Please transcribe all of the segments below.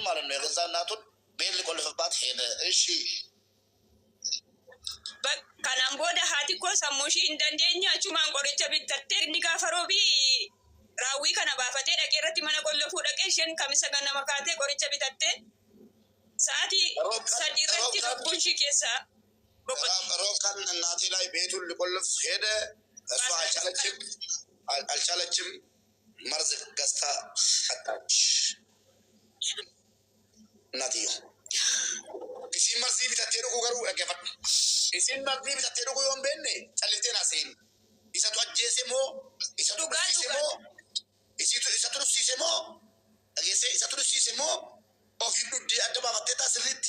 ማለት ነው። የገዛ እናቱን ቤት ሊቆልፍባት ሄደ። እሺ ከናም ቦደ ሀቲ እኮ ሰሙሺ እንደንደኛ ቹማን ቆርቸ ቢተቴ ኒጋፈሮቢ ራዊ ከነ ባፈቴ ደቄረቲ መነ ቆለፉ ደቄሽን ከሚሰ ገነመ ካቴ ቆርቸ ቢተቴ ሰዓቲ ሰዲረቲ ቡንሺ ኬሳ ሮካን እናቴ ላይ ቤቱን ሊቆልፍ ሄደ። እሷ አልቻለችም። መርዝ ገዝታ አጣች። እናትዮ ኢሲን መርዚ ቢተቴ ዱጉ ገሩ እገፈት ኢሲን መርዚ ቢተቴ ዱጉ ዮን ቤኔ ጨልፍቴን አሴን ኢሰቱ አጄሴ ሞ ኢሰቱ ጋሲሴ ሞ ኢሰቱ ዱሲሴ ሞ እጌሴ ኢሰቱ ዱሲሴ ሞ ኦፊ ዱዲ አደባ ፈቴታ ስሪት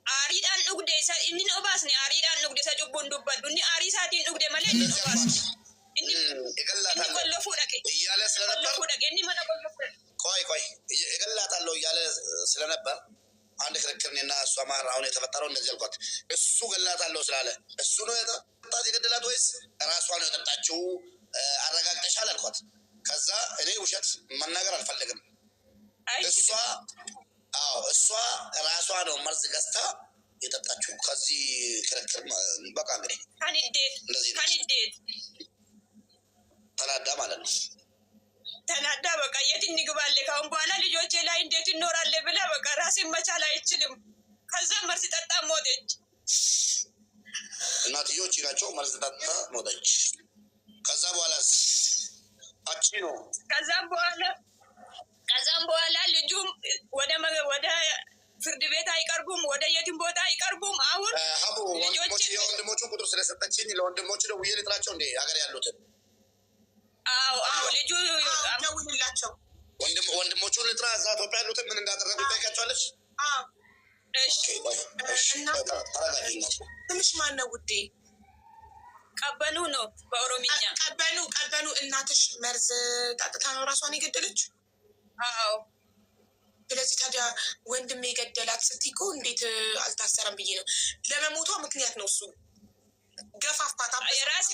አሪዳን ዱግዴ ሳ ኢኒን ኦባስኔ አሪዳን ዱግዴ ሳ ጩቡን ዱባዱ ኒ አሪ ሳቲን ዱግዴ ማለ ኢኒን ኦባስ ኢኒ ቆለፉ ደቄ እያለ ስለነበር ደቄ ኒ ማለ ቆለፉ ቆይ እገላታለሁ እያለ ስለነበር አንድ ክርክርኔና እሷ ማር አሁን የተፈጠረው እንደዚህ አልኳት። እሱ ገላታለሁ ስላለ እሱ ነው የጠጣት የገደላት ወይስ ራሷ ነው የጠጣችው አረጋግጠሻል አልኳት። ከዛ እኔ ውሸት መናገር አልፈልግም። እሷ ራሷ ነው መርዝ ገዝታ የጠጣችው። ከዚህ ክርክር በቃ እንግዲህ ከንዴት ተናዳ ማለት ነው። ተናዳ በቃ የት እንግባለ ካሁን በኋላ ልጆቼ ላይ እንዴት ይኖራል ብላ በቃ ራሴን መቻል አይችልም። ከዛ መርዝ ጠጣ ሞተች። እናትዮች ናቸው መርዝ ጠጣ ሞተች። ከዛ በኋላ አቺ ነው ከዛም በኋላ ልጁም ወደ ፍርድ ቤት አይቀርቡም፣ ወደ የትም ቦታ አይቀርቡም። አሁን ልጆች የወንድሞቹ ቁጥር ስለሰጠችኝ ለወንድሞቹ ደውዬ ልጥራቸው እንዴ ሀገር ያሉትን ልጁ ደውልላቸው ወንድሞቹን ልጥራ። እዛ ኢትዮጵያ ያሉትን ምን እንዳደረጉ ታውቂያቸዋለች። ትንሽ ማን ነው ውዴ? ቀበኑ ነው በኦሮሚኛ ቀበኑ። እናትሽ መርዝ ጣጥታ ነው ራሷን የገደለች? አዎ። ስለዚህ ታዲያ ወንድም የገደላት ስትይ እኮ እንዴት አልታሰረም ብዬ ነው። ለመሞቷ ምክንያት ነው እሱ ገፋፋታ የራሴ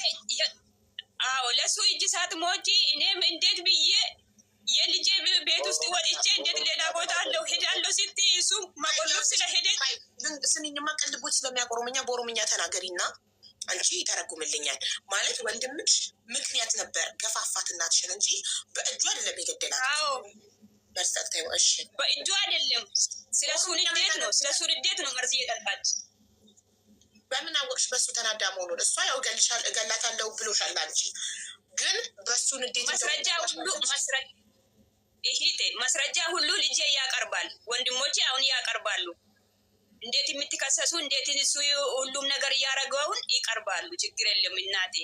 ለሱ እጅ ሳትሞጪ እኔም እንዴት ብዬ የልጄ ቤት ውስጥ ወጥቼ እንዴት ሌላ ቦታ አለው ሄዳለሁ ስትይ እሱ መቆለፍ ስለሄደ ስሚኝማ፣ ቅልቦች ስለሚያቆሩምኛ በኦሮምኛ ተናገሪና አንቺ ይተረጉምልኛል። ማለት ወንድምሽ ምክንያት ነበር ገፋፋት እናትሽን እንጂ በእጁ አይደለም የገደላት። መርዛት እሺ፣ በእጁ አይደለም። ስለሱ ንዴት ነው መርዝ እየጠጣች። በምን አወቅሽ በሱ ተናዳ መሆኑን? እሷ ያው እገላታለሁ ብሎሻል አንቺ ግን በሱ ንዴት ማስረጃ ሁሉ ልጄ ያቀርባል፣ ወንድሞቼ አሁን ያቀርባሉ። እንዴት የምትከሰሱ እንዴት እሱ ሁሉም ነገር እያደረገውን ይቀርባሉ። ችግር የለም እናቴ።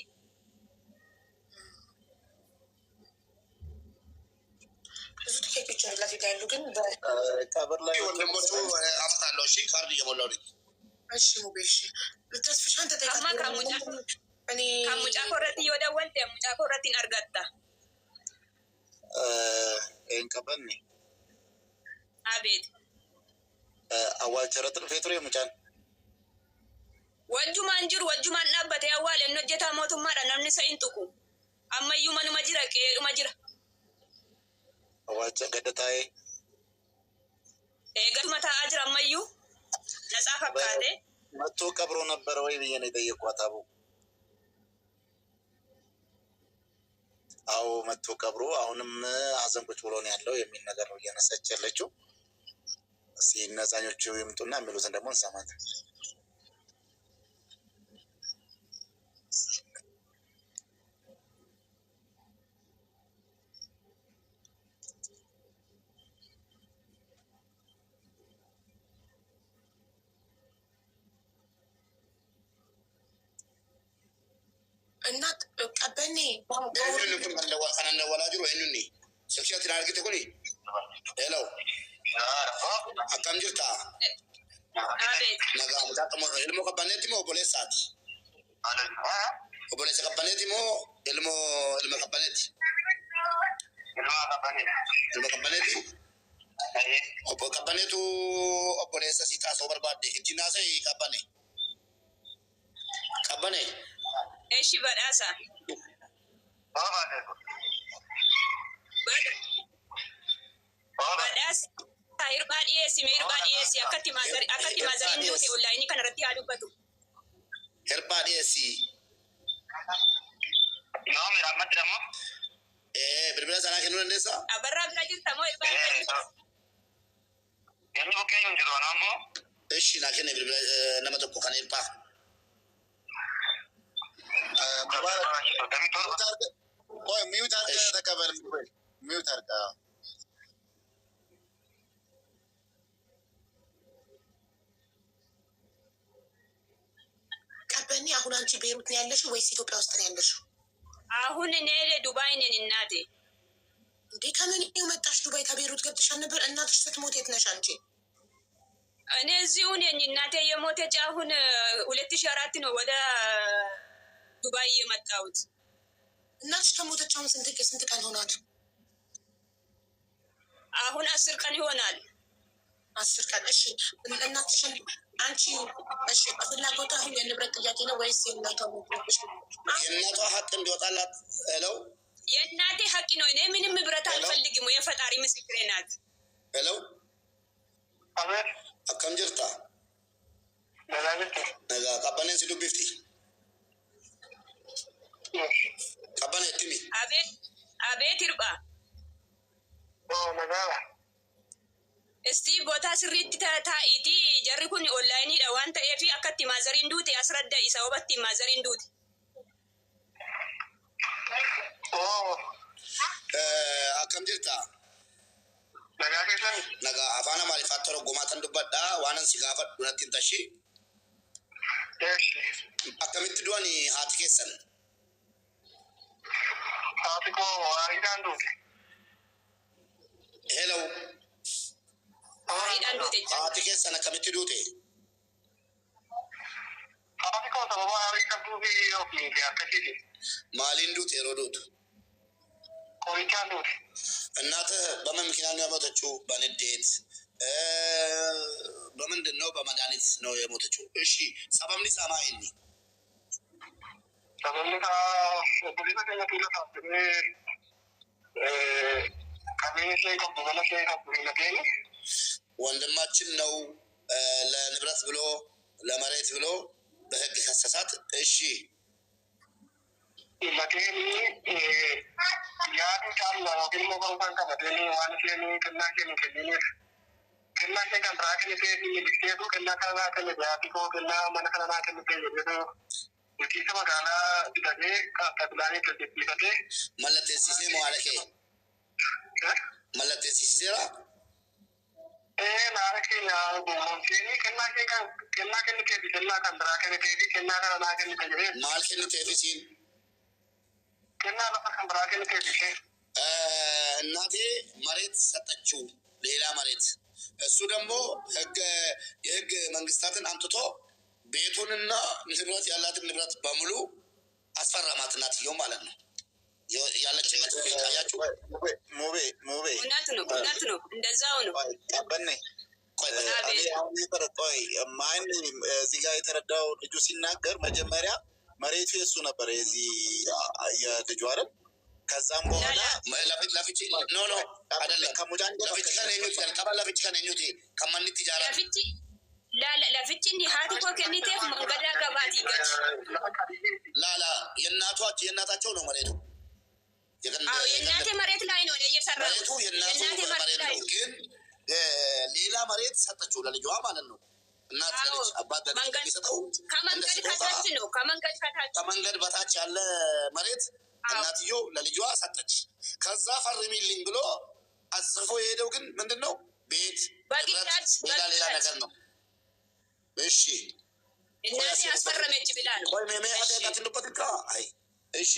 ብዙ ጥያቄዎች አላት ይላሉ ግን ቀብር ላይ ወንድሞቹ አመጣለሁ። እሺ ካርድ እየሞላው ነኝ። እሺ ሙቤሽ ተስፍሻን ተጠቃማ ከሙጫ ኮረቲ ወደ ወልደ ሙጫ ኮረቲን አርጋታ እንቀበል አቤት አዋልቸረትን ፌትሮ የሙጫን ወጁማን ጅሩ ወጁማን ናበተ ያዋል እነጀታ ሞቱማ ነምኒ ሰኢንጥቁ አመዩ መኑ መጅራ ቄዱ መጅራ አዋልቸ ገደታዬ ገዱ መታ አጅር አመዩ ነጻ ፈካቴ መቶ ቀብሮ ነበረ ወይ ብዬ ነው የጠየኳት። አዎ መቶ ቀብሮ አሁንም ሀዘን ቁጭ ብሎ ነው ያለው የሚል ነገር ነው እያነሳች ያለችው። እስኪ ነፃኞቹ ይምጡና የሚሉትን ደግሞ እንሰማት። እናት ቀበኔ ከነነ ወላጅሩ ይህንኒ ስብሸት ናርግት ኩኒ ሄሎ አካም ጅርታ ነጋ ሙጫቀሞ ilmo ቀበኔቲ ሞ ኦቦሌሳት ኦቦሌሳ ቀበኔቲ ሞ ilmo ቀበኔቲ ilmo ቀበኔቲ ኦቦ ቀበኔቱ ኦቦሌሳ ሲጣሶ በርባዴ እጅናሰ ቀበኔ እሺ በዳሳ በዳስ dhiyeessi meerbaa dhiyeessi akkatti maazariin duute onlaayinii kana irratti haa dubbatu. Herbaa dhiyeessi. Yoo miraamatti dhammoo. Bilbila sanaa kennuu dandeessaa? Abarraa bira jirta moo herbaa bira jirta? Inni bukkee hin jiru ammoo. Ishi naa kenne bilbila nama tokko kan herbaa. Oye, mute harka takabal. Mute harka. ቀበኒ አሁን አንቺ ቤሩት ነው ያለሽው ወይስ ኢትዮጵያ ውስጥ ነው ያለሽው? አሁን እኔ ዱባይ ነኝ እናቴ። እንዴ ከምን መጣሽ? ዱባይ ከቤሩት ገብተሻል ነበር? እናትሽ ስትሞት የት ነሽ አንቺ? እኔ እዚሁ ነኝ እናቴ የሞተች አሁን 2004 ነው ወደ ዱባይ የመጣሁት። እናትሽ ከሞተች አሁን ስንት ቀን ሆናት? አሁን 10 ቀን ይሆናል። 10 ቀን። እሺ እናትሽን አንቺ እሺ ፍላጎቷ አሁን የንብረት ጥያቄ ነው ወይስ የእናቷ ሀቅ እንዲወጣላት ለው? የእናቴ ሀቅ ነው። እኔ ምንም ንብረት አልፈልግም። የፈጣሪ ምስክሬ ናት። ለው akkam jirta? Nagaa qabbaneen si dubbifti? Qabban ettimi? Abeet hirba. Istii boota sirriitti taa'iti jarri kun onlaayiniidha waan ta'eef akkatti maazariin duute asradda isa hubatti maazariin duute. Akkam jirta? Nagaa afaan Amaariffaa torgomaatan dubbadhaa waanan si gaafadhu natti hin tashi. Akkamitti du'an haati keessan? Haati koo waariidhaan duute. Hello. Waariidhaan duute. Haati keessan akkamitti duute? Haati koo sababa waarii qabduufi ofiiti akkasiiti. Maaliin duute yeroo duutu? Qorichaan duute. እናትህ በምን ምክንያት ነው የሞተችው? በንዴት በምንድን ነው? በመድኃኒት ነው የሞተችው። እሺ ሰበብኒ ሰማይኒ ሰበብኒ ቡሊተ ከኘቱለ ሳብኔ ከቤት ላይ ከቡ በለስ ላይ ከቡ ለገኝ ወንድማችን ነው ለንብረት ብሎ ለመሬት ብሎ በህግ ከሰሳት። እሺ ለገኝ yaadu caalaa yookiin immoo barumsaan qabatanii waan isheen kennaa kenniiniif kennaa ishee kan biraa kennitee fi dikteetu kennaa kanaa kenne jaatii koo kennaa mana kanaa kennitee jedhetu bulchiinsa magaalaa fidhatee qabilaanii gaggeeffatee mallatteessisee moo haala kee mallatteessiseera? Naara keenya gommoomseenii kennaa kennitee fi kennaa kan biraa kennitee fi kennaa kanaa kennite jedhee maal kenniteef isiin? እናቴ መሬት ሰጠችው፣ ሌላ መሬት። እሱ ደግሞ የህግ መንግስታትን አምጥቶ ቤቱንና ንብረት ያላትን ንብረት በሙሉ አስፈረማት። እናትየው ማለት ነው ያለችበት ቤት አያችሁ። ሙቤ እውነት ነው እንደዛው ነው። ቀበኔ ቆይ ማን እዚህ ጋር የተረዳው ልጁ ሲናገር መጀመሪያ መሬቱ የሱ ነበር የዚህ የልጁ አይደል? ከዛም በኋላ ለፍቺ ኖ አይደለም ከሙዳን ለፍቺ ከነኙት ከባ ለፍቺ ከነኙት ከማንት ይጃራ ለፍቺ እንዲ ሀቲ ኮ ከኒቴፍ መንገዳ ገባት ይገጭ ላላ የእናታቸው ነው መሬቱ። የእናቴ መሬት ላይ ነው እየሰራ መሬቱ የእናቴ መሬት ነው፣ ግን ሌላ መሬት ሰጠችው ለልጇ ማለት ነው። እናት ለልጅ አባት ለልጅ የሚሰጠው ከመንገድ ከታች ነው። ከመንገድ በታች ያለ መሬት እናትዮ ለልጇ ሰጠች። ከዛ ፈርሚልኝ ብሎ አጽፎ የሄደው ግን ምንድነው? ቤት ሌላ ነገር ነው። እሺ እናቴ ያስፈረመች ብላ ነው። ቆይ ሜሜ አደጋት እንደበትካ አይ እሺ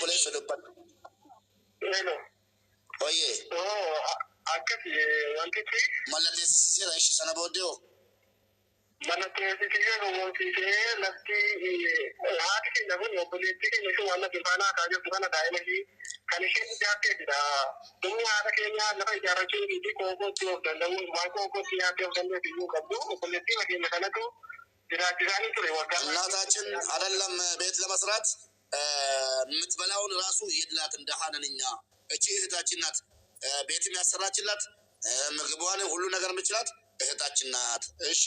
ፖሊስ ወደበት oye akkasi wantichi mallatteessisiira. Ishi sana booddee mallatteessisee gowwoomsisee lafti haati keenya kun obboleettii keenya ishee waan lafa faanaa kaa jirtu kana daa'ima ishii kan isheen ijaarteetidha. Dumni haadha keenya lafa ijaarrachuu fi kookootti of danda'u waan kookootti nyaattee of danda'u iyyuu qabdu obboleettii keenya kanatu jiraachisaanii ture waggaa እናታችን አይደለም ቤት ለመስራት የምትበላውን ራሱ የድላት እንደሃነን እኛ እቺ እህታችን ናት። ቤትም ያሰራችላት ምግቧን ሁሉ ነገር ምችላት እህታችን ናት። እሺ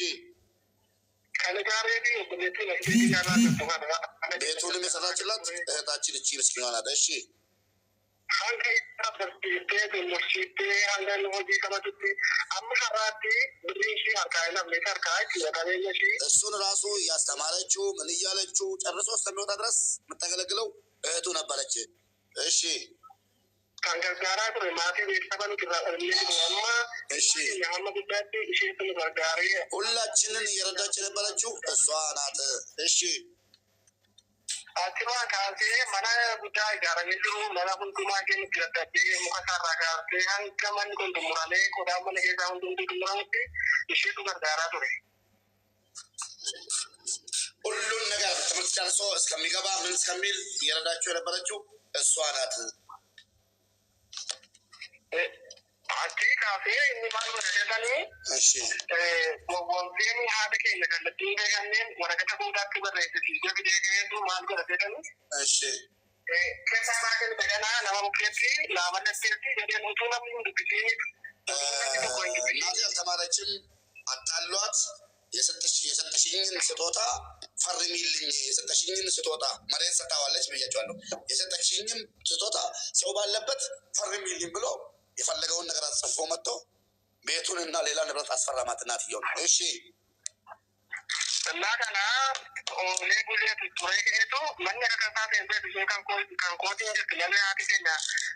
ቤቱንም የሰራችላት እህታችን እቺ ምስኪኗ ናት። እሺ እሱን ራሱ እያስተማረችው ምን እያለችው ጨርሶ እስከሚወጣ ድረስ የምታገለግለው እህቱ ነበረች። እሺ ሁላችንን እየረዳች የነበረችው እሷ ናት። እሺ Achirraa kaasee mana guddaa ijaaramee jiru mana hundumaa keenya dadhabee muka sarara kaasee hanga manni kun xumuramee qodaan mana keessaa hundumtuu xumuramutti isheetu gargaaraa ture. ሁሉን ነገር ትምህርት ጨርሶ እስከሚገባ ምን እስከሚል እየረዳቸው የነበረችው እሷ ናት። Achi kaasee inni maal godhatanii wanteen haadha keenya kallattii kanneen waraqata fuudhaatti barreessisiisee fidee geessu maal godhatanii keessa isaa kan taganaa nama bukkeetti laaballatteetti jedheen utuu namni hin dubbisiin እናቴ አልተማረችም። አታሏት። የሰጠሽኝን ስጦታ ፈርሚልኝ፣ የሰጠሽኝን ስጦታ መሬት ሰጥታዋለች ብያቸዋለሁ። የሰጠሽኝም ስጦታ ሰው ባለበት ፈርሚልኝ ብሎ የፈለገውን ነገር አጽፎ መጥቶ ቤቱንና ሌላ ንብረት አስፈረማት እናትየው። እሺ እና ከና ሌጉሌት ቱሬ ከሄቱ መኒ ከከሳት እንዴት ይሄ ካንኮቲ እንዴት ለኔ አትከኛ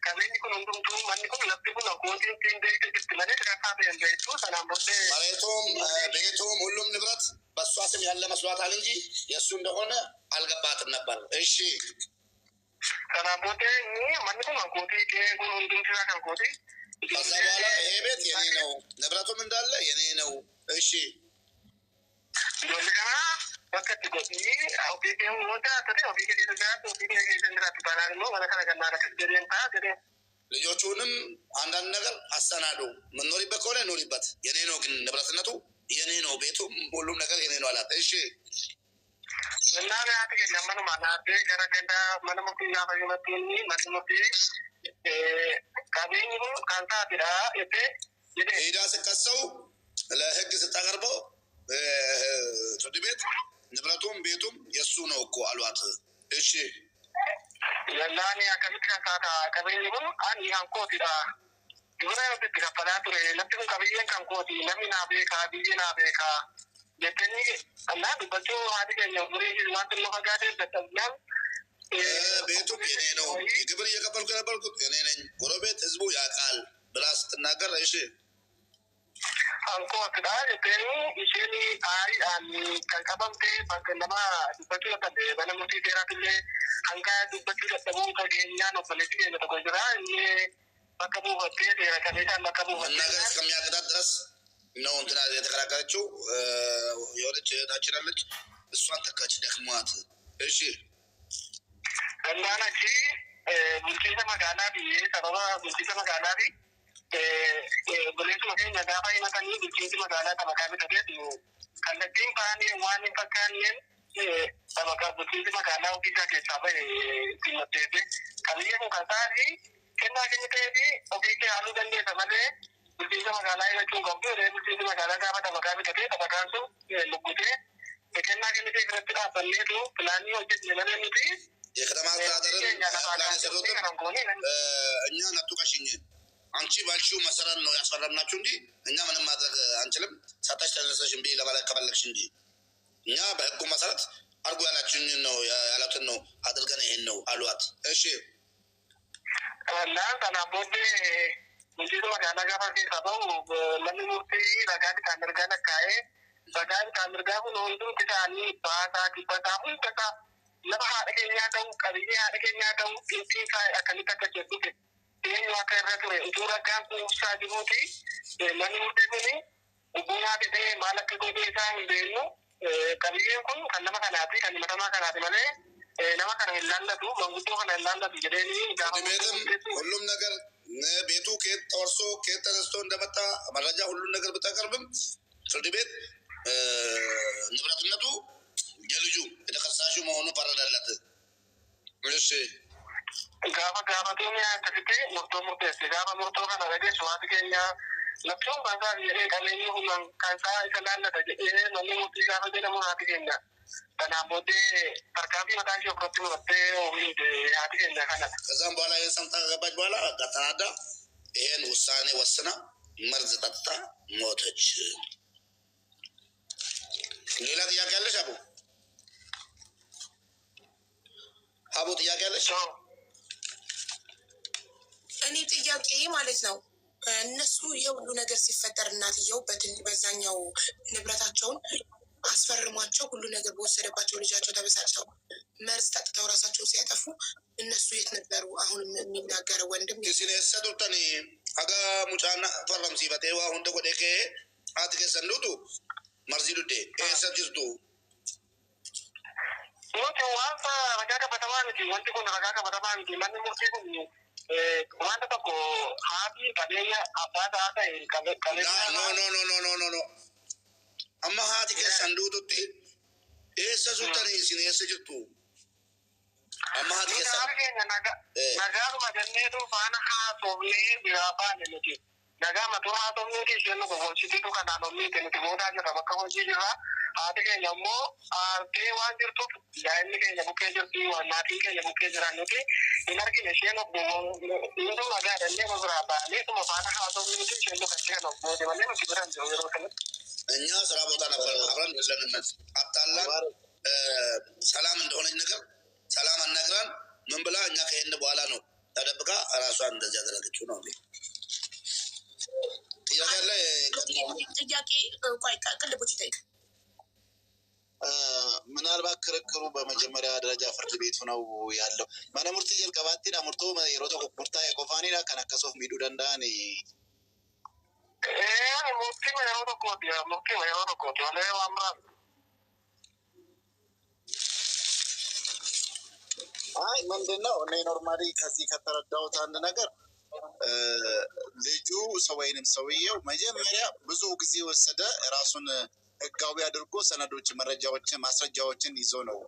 ከበኒ ኩን እንዱምቱ መኒ ኩን ለጥቡ ኮቲ እንዴት እንዴት ለኔ ከከሳት እንዴት ሰላም ቦቴ መሬቱም ቤቱም ሁሉም ንብረት በሷ ስም ያለ መስሏታል እንጂ የሱ እንደሆነ አልገባትም ነበር። እሺ ሰላም ቦቴ መኒ ኩን ኮቲ ከኩን እንዱምቱ ካንኮቲ ከዛ በኋላ ይሄ ቤት የኔ ነው፣ ንብረቱም እንዳለ የኔ ነው። እሺ ዶልገና በከት ጎቲ ኦፊኬው ወጣ ተተ ኦፊኬ ተጋት ኦፊኬ ተንራት ባላል ነው ወላ ከነገና ለከደን ታ ገደ ልጆቹንም አንዳንድ ነገር አሰናዱ። ምን ኖሪበት ከሆነ ኖሪበት፣ የኔ ነው ግን ንብረትነቱ የኔ ነው፣ ቤቱም ሁሉም ነገር የኔ ነው አላት። እሺ እና ያት ገመኑ ማናደ ከረገንዳ ማንሙቲ ያፈየመቱኒ ማንሙቲ ካቤኝ ካንታ ቢራ እቴ ሄዳ ስከሰው ለህግ ስታቀርበው ፍርድ ቤት ንብረቱም ቤቱም የሱ ነው እኮ አሏት። እሺ ለላኔ አከሚት ካንታ ካቤኝ አን ያንኮቲ ዳ ግብረ ወጥ ከፈላቱ ለጥሩ ካቤኝ ካንኮቲ ለሚና ቤካ ቢጂና ቤካ ለተኒ እና በቶ አድገኛ ሙሪ ማንተ ለፈጋደ በተብላም ቤቱም የኔ ነው፣ ግብር እየከፈልኩ የነበርኩት እኔ ነኝ፣ ጎረቤት ህዝቡ ያውቃል ብላ ስትናገር እሺ አንኮ አክዳ ለተኒ ኢሼኒ አይ አን ከንቀበምቴ ባንከለማ ዱበቱ ለተደ በነሙቲ ቴራትለ አንካ ዱበቱ ለተቡ ከገኛ ነው ፖለቲክ የተቆጀራ እኔ በከቡ ወጤ ቴራከሌታ ለከቡ ነገር እስከሚያገዳት ድረስ ነው እንትና የተከራከረችው። የሆነች እህታችን አለች፣ እሷን ተካች ደክሟት። እሺ ገናናቺ ቡልቲሰ መጋላ ብዬ ሰበባ ቡልቲሰ መጋላ ቢ ብሌቱ መገኝ ነጋፋ ይመጣኒ ቡልቲሰ መጋላ ተመካቢ ተገት ከለቲን ፓኒ ዋኒ ፈካኒን ተመካ ቡልቲሰ መጋላ ኦፊሳ ኬሳበ ሲመቴቴ ከብዬ ሙከሳሪ ከና ገኝቴቢ ኦፊሴ አሉ ደንዴ ተመሌ ቡልቲሰ መጋላ ይመቹ ገቡ ቡልቲሰ መጋላ ጋባ ተመካቢ ተገ ተመካንሱ ልጉቴ ከና ገኝቴ ፍረትዳ በሌቱ ፕላኒ ወጀት ለመለኑቲ የከተማ አስተዳደርን ፕላን የሰሩትም እኛ ነቱ ቀሽኝ አንቺ ባልሽው መሰረት ነው ያስፈረምናችሁ እንጂ እኛ ምንም ማድረግ አንችልም። ሰጣሽ ተነሰሽ እንቢ ለማለት ከፈለግሽ እንጂ እኛ በህጉ መሰረት አርጉ ያላችሁኝ ነው ያላትን ነው አድርገን ይሄን ነው አሏት። እሺ እና ተናቦቴ እንጂ መጋላ ጋር ከሰበው ለምንሙቲ ረጋድ ካንርጋና ካዬ ረጋድ ካንርጋሁ ነው እንዱ ተሳኒ ባታ ኪፈታሁ ተካ ለባ አደገኛ ተው ቀብዬ አደገኛ ተው ኢንቲካ አከሊታ ከጀቱት ይሄን ዋከረቱ ኡራጋን ኩሳ ዲቡቲ ለምንሙቲ ኩኒ ኡቡና ቢቴ ማለከ ጎዴታ እንደኑ ቀብዬ ኩን ከነማ ከናቲ ከነማ ከናቲ ማለ ነማ ከነ ይላልቱ መንጉቶ ከነ ይላልቱ ጀደኒ ሁሉም ነገር ቤቱ ከየት ተወርሶ ከየት ተነስቶ እንደመጣ መረጃ ሁሉም ነገር ብታቀርብም ፍርድ ቤት ንብረትነቱ የልጁ የተከሳሹ መሆኑ ፈረደለት። እሺ gaafa duuniyaa akkasitti murteesse gaafa murtoo kana dhagee suwaati keenya labsuun baasaa jedhee qabeenyi humnaan kan isaa isa laallata jedhee namni murtii gaafa jedhamu haati keenya kanaan booddee tarkaanfii mataa ishee ofirratti murattee oomishte haati keenya kanadha. ከዛም በኋላ ይህን ሰምታ ከገባች በኋላ ተናዳ ይህን ውሳኔ ወስና መርዝ ጠጥታ ሞተች። ሌላ ጥያቄ አለሽ አቡ? አቡ ጥያቄ አለሽ? እኔ ጥያቄ ማለት ነው እነሱ የሁሉ ነገር ሲፈጠር እናትየው በዛኛው ንብረታቸውን አስፈርሟቸው ሁሉ ነገር በወሰደባቸው ልጃቸው ተበሳጭተው መርዝ ጠጥተው ራሳቸውን ሲያጠፉ እነሱ የት ነበሩ? አሁንም የሚናገረው ወንድም ሲነሰጡተኒ አጋ ሙጫና ፈረም ሲፈቴ ዋ ሁንደ ጎዴ አትከ ሰንዱቱ መርዚ ዱዴ ኤሰጅርቱ ሞት ዋንሳ ረጋጋ በተማንቲ ወንድ ኩን ረጋጋ በተማንቲ ማን ሙርቲ ኩን wanta tokko haati qabeenya abbaa ta'e qabeenya no amma haati keessan duututti eessa sultan isin eessa jirtu amma haati keessan nagaaruma jenneetu faana haasofnee biraa baane nuti nagaa matuu haasofnee isheen nu gowwoomsitiitu kanaan olmiite nuti boodaa jirra bakka hojii jirra haati keenya immoo aartee waan jirtuuf daa'imni keenya bukkee jirti maatiin keenya bukkee jiran nuti hin argine isheen hunduu nagaa dannee biraa baanee tuma faana haasofnee nuti isheen dukkachee kan of boote malee nuti biran jiru yeroo kanatti. እኛ ስራ ቦታ ነበር አብረን ለንነት አጣላን ሰላም እንደሆነች ነገር ሰላም አናግራን ምን ብላ እኛ ከሄድን በኋላ ነው ተደብቃ ራሷን እንደዚህ ያደረገችው ነው። ጥያቄ አለ? ጥያቄ ቆይ ቅልቦች ይጠይቅ። ምናልባት ክርክሩ በመጀመሪያ ደረጃ ፍርድ ቤቱ ነው ያለው። ማነ ሙርቲ ጀልቀባቲና ሙርቶ የሮቶ ሙርታ የቆፋኒና ከነከሶፍ ሚዱ ደንዳን mukti mayroota kooti malee waan biraan. አይ ምንድነው እኔ ኖርማሊ ከዚህ ከተረዳሁት አንድ ነገር ልጁ ወይንም ሰውየው መጀመሪያ ብዙ ጊዜ ወሰደ ራሱን ህጋዊ አድርጎ ሰነዶች፣ መረጃዎችን፣ ማስረጃዎችን ይዞ ነው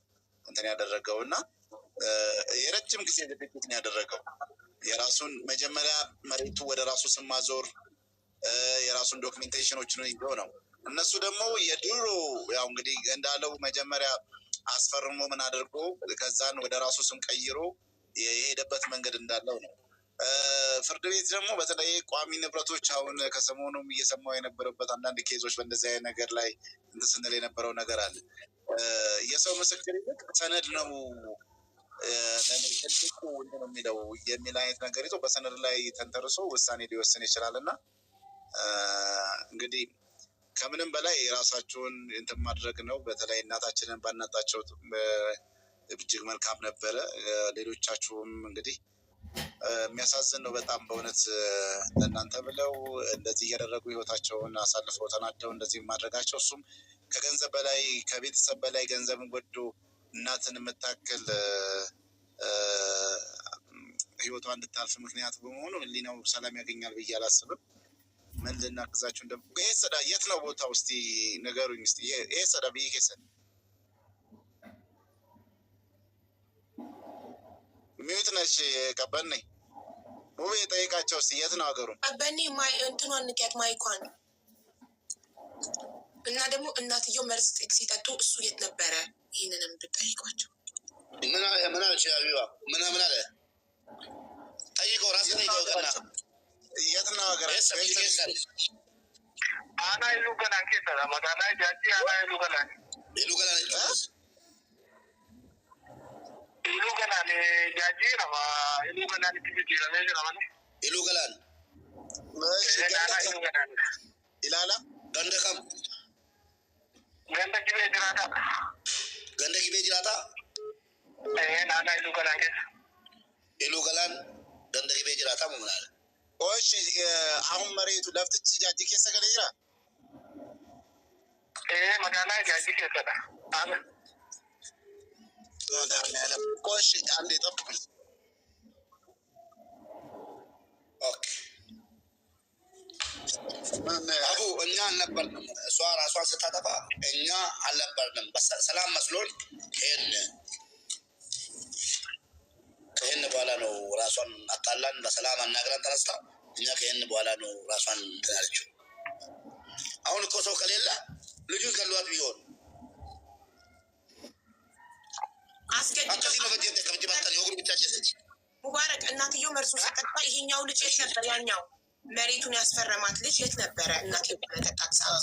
እንትን ያደረገው እና የረጅም ጊዜ ዝግጅት ነው ያደረገው። የራሱን መጀመሪያ መሬቱ ወደ ራሱ ስም ማዞር የራሱን ዶክሜንቴሽኖችን ይዞ ነው። እነሱ ደግሞ የድሮ ያው እንግዲህ እንዳለው መጀመሪያ አስፈርሞ ምን አድርጎ ከዛን ወደ ራሱ ስም ቀይሮ የሄደበት መንገድ እንዳለው ነው። ፍርድ ቤት ደግሞ በተለይ ቋሚ ንብረቶች አሁን ከሰሞኑም እየሰማው የነበረበት አንዳንድ ኬዞች በእንደዚህ አይነት ነገር ላይ እንትን ስንል የነበረው ነገር አለ። የሰው ምስክር ይልቅ ሰነድ ነው ትልቁ እንትን የሚለው የሚል አይነት ነገር ይዞ በሰነድ ላይ ተንተርሶ ውሳኔ ሊወስን ይችላል እና እንግዲህ ከምንም በላይ የራሳቸውን እንትን ማድረግ ነው። በተለይ እናታችንን ባናጣቸው እጅግ መልካም ነበረ። ሌሎቻችሁም እንግዲህ የሚያሳዝን ነው በጣም በእውነት ለእናንተ ብለው እንደዚህ እያደረጉ ህይወታቸውን አሳልፈው ተናደው እንደዚህ ማድረጋቸው እሱም ከገንዘብ በላይ ከቤተሰብ በላይ ገንዘብን ወዶ እናትን የምታክል ህይወቷ እንድታልፍ ምክንያት በመሆኑ ህሊናው ሰላም ያገኛል ብዬ አላስብም። ምን ልናግዛችሁ ይሄ ሰዳ የት ነው ቦታው? እስቲ ንገሩኝ። እስቲ ይሄ ሰዳ ብዬ ከሰን ሚዩት ነሽ ቀበኔ ውቤ ጠይቃቸው እስቲ የት ነው ሀገሩ? ቀበኔ እንትኗን ንቂያት ማይኳን እና ደግሞ እናትየው መርዝ ሲጠጡ እሱ የት ነበረ? ይህንንም ብጠይቋቸው። ምን አለች አቢባ? ምን አለ ጠይቀው፣ ራስ ጠይቀው። ቀና የት ነው ሀገራቸው? አና ይሉ ገላን ኬሰ መጋላ ጃጂ አና ይሉ ገላን ilu galaan jaajii nama ilu galaan itti jijjiiramee jira malee. Ilu galaan. Ilu galaan. Ilaala. Ganda kam. Ganda gibee jiraata. Ganda gibee jiraata. Naannaa ilu galaan keessa. Ilu galaan ganda gibee jiraata moo maal? Oshi አሁን መሬቱ ለፍትች ጃጂ ኬሰ ገለ ጅራ? magaalaa jaajii keessadha. ቆሽ አንዴ ጠብቁኝ። አቡ እኛ አልነበርንም። እሷ ራሷን ስታጠፋ እኛ አልነበርንም። ሰላም መስሎን ሄድን። በኋላ ነው ራሷን አጣላን በሰላም አናግራን ተነስታ እኛ ከሄን በኋላ ነው ራሷን ተናለችው። አሁን እኮ ሰው ከሌለ ልጁ ከሏት ቢሆን ሙባረክ እናትየው መርሱ ሲጠጣ ይሄኛው ልጅ የት ነበር? ያኛው መሬቱን ያስፈረማት ልጅ የት ነበረ? እናትየው በመጠጣት ሰዓት